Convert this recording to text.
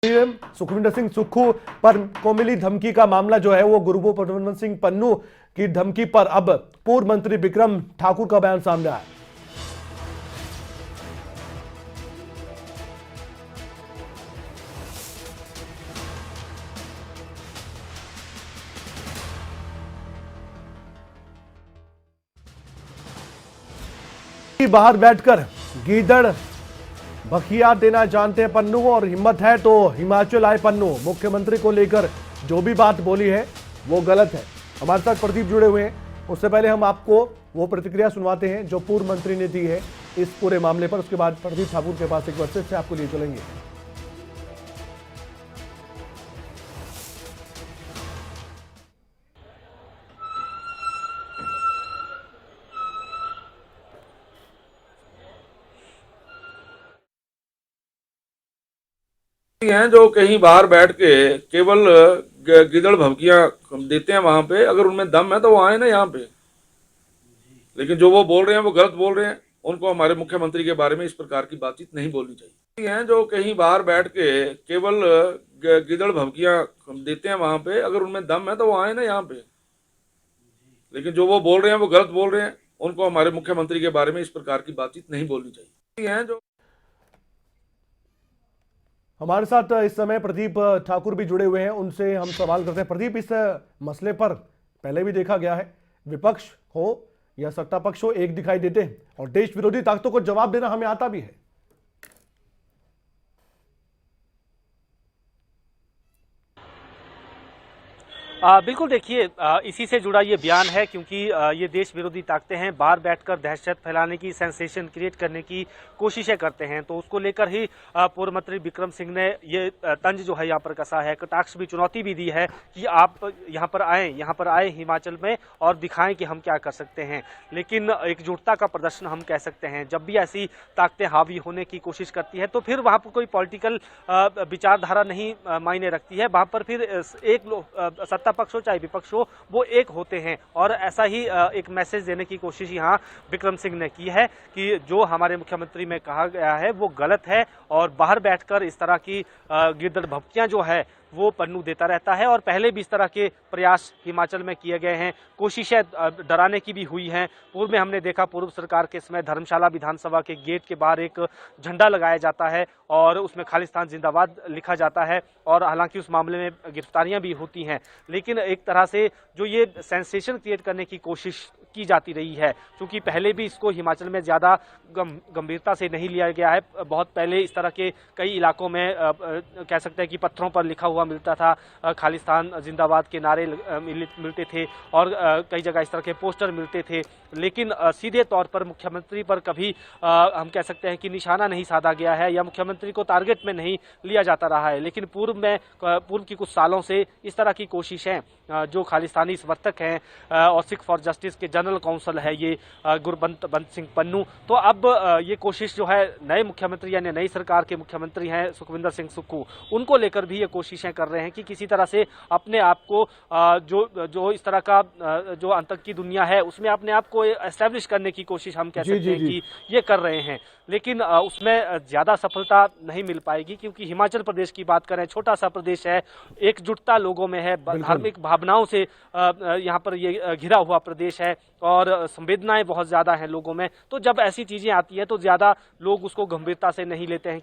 सुखविंदर सिंह सुक्खू पर को मिली धमकी का मामला जो है वो गुरु प्रद्युम्न सिंह पन्नू की धमकी पर अब पूर्व मंत्री बिक्रम ठाकुर का बयान सामने आया। बाहर बैठकर गीदड़ बखिया देना जानते हैं पन्नू, और हिम्मत है तो हिमाचल आए पन्नू। मुख्यमंत्री को लेकर जो भी बात बोली है वो गलत है। हमारे साथ प्रदीप जुड़े हुए हैं। उससे पहले हम आपको वो प्रतिक्रिया सुनवाते हैं जो पूर्व मंत्री ने दी है इस पूरे मामले पर। उसके बाद प्रदीप ठाकुर के पास एक वर्षे से आपको लिए चलेंगे। हैं जो कहीं बाहर बैठ के केवल गिदड़ भभकियां देते हैं वहां पे, अगर उनमें दम है तो वो आए ना यहाँ पे। लेकिन जो वो बोल रहे हैं वो गलत बोल रहे हैं। उनको हमारे मुख्यमंत्री के बारे में इस प्रकार की बातचीत नहीं बोलनी चाहिए। हैं जो कहीं बाहर बैठ के केवल गिदड़ भभकियां देते हैं वहां पे, अगर उनमें दम है तो वो आए ना यहाँ पे। लेकिन जो वो बोल रहे हैं वो गलत बोल रहे हैं। उनको हमारे मुख्यमंत्री के बारे में इस प्रकार की बातचीत नहीं बोलनी चाहिए। हैं जो हमारे साथ इस समय प्रदीप ठाकुर भी जुड़े हुए हैं, उनसे हम सवाल करते हैं। प्रदीप, इस मसले पर पहले भी देखा गया है, विपक्ष हो या सत्ता पक्ष हो एक दिखाई देते हैं और देश विरोधी ताकतों को जवाब देना हमें आता भी है। बिल्कुल, देखिए, इसी से जुड़ा ये बयान है क्योंकि ये देश विरोधी ताकतें हैं, बाहर बैठकर दहशत फैलाने की, सेंसेशन क्रिएट करने की कोशिशें करते हैं। तो उसको लेकर ही पूर्व मंत्री बिक्रम सिंह ने ये तंज जो है यहाँ पर कसा है, कटाक्ष भी, चुनौती भी दी है कि आप यहाँ पर आए हिमाचल में और दिखाएं कि हम क्या कर सकते हैं। लेकिन एकजुटता का प्रदर्शन हम कह सकते हैं। जब भी ऐसी ताकतें हावी होने की कोशिश करती है तो फिर वहाँ पर कोई पॉलिटिकल विचारधारा नहीं मायने रखती है। वहाँ पर फिर एक सत्ता पक्ष हो चाहे विपक्ष हो, वो एक होते हैं। और ऐसा ही एक मैसेज देने की कोशिश यहाँ बिक्रम सिंह ने की है कि जो हमारे मुख्यमंत्री में कहा गया है वो गलत है, और बाहर बैठकर इस तरह की गिरदड़ भभकियां जो है वो पन्नू देता रहता है। और पहले भी इस तरह के प्रयास हिमाचल में किए गए हैं, कोशिशें डराने की भी हुई हैं। पूर्व में हमने देखा, पूर्व सरकार के समय धर्मशाला विधानसभा के गेट के बाहर एक झंडा लगाया जाता है और उसमें खालिस्तान जिंदाबाद लिखा जाता है, और हालांकि उस मामले में गिरफ्तारियां भी होती हैं। लेकिन एक तरह से जो ये सेंसेशन क्रिएट करने की कोशिश की जाती रही है, क्योंकि पहले भी इसको हिमाचल में ज़्यादा गंभीरता से नहीं लिया गया है। बहुत पहले इस तरह के कई इलाकों में कह सकते हैं कि पत्थरों पर लिखा हुआ मिलता था, खालिस्तान जिंदाबाद के नारे मिलते थे, और कई जगह इस तरह के पोस्टर मिलते थे। लेकिन सीधे तौर पर मुख्यमंत्री पर कभी हम कह सकते हैं कि निशाना नहीं साधा गया है, या मुख्यमंत्री को टारगेट में नहीं लिया जाता रहा है। लेकिन पूर्व की कुछ सालों से इस तरह की कोशिशें जो खालिस्तानी समर्थक हैं और सिख फॉर जस्टिस के जनरल काउंसिल है ये गुरबंत सिंह पन्नू, तो अब ये कोशिश जो है नए मुख्यमंत्री यानी नई सरकार के मुख्यमंत्री हैं सुखविंदर सिंह सुक्खू, उनको लेकर भी ये कोशिशें कर रहे हैं कि किसी तरह से अपने आप को जो इस तरह का जो आतंकी दुनिया है उसमें अपने आप को एस्टैब्लिश करने की कोशिश हम कह सकते हैं कि ये कर रहे हैं। लेकिन उसमें ज़्यादा सफलता नहीं मिल पाएगी, क्योंकि हिमाचल प्रदेश की बात करें, छोटा सा प्रदेश है, एकजुटता लोगों में है, धार्मिक भावनाओं से यहाँ पर ये घिरा हुआ प्रदेश है, और संवेदनाएं बहुत ज़्यादा हैं लोगों में। तो जब ऐसी चीज़ें आती हैं तो ज़्यादा लोग उसको गंभीरता से नहीं लेते हैं।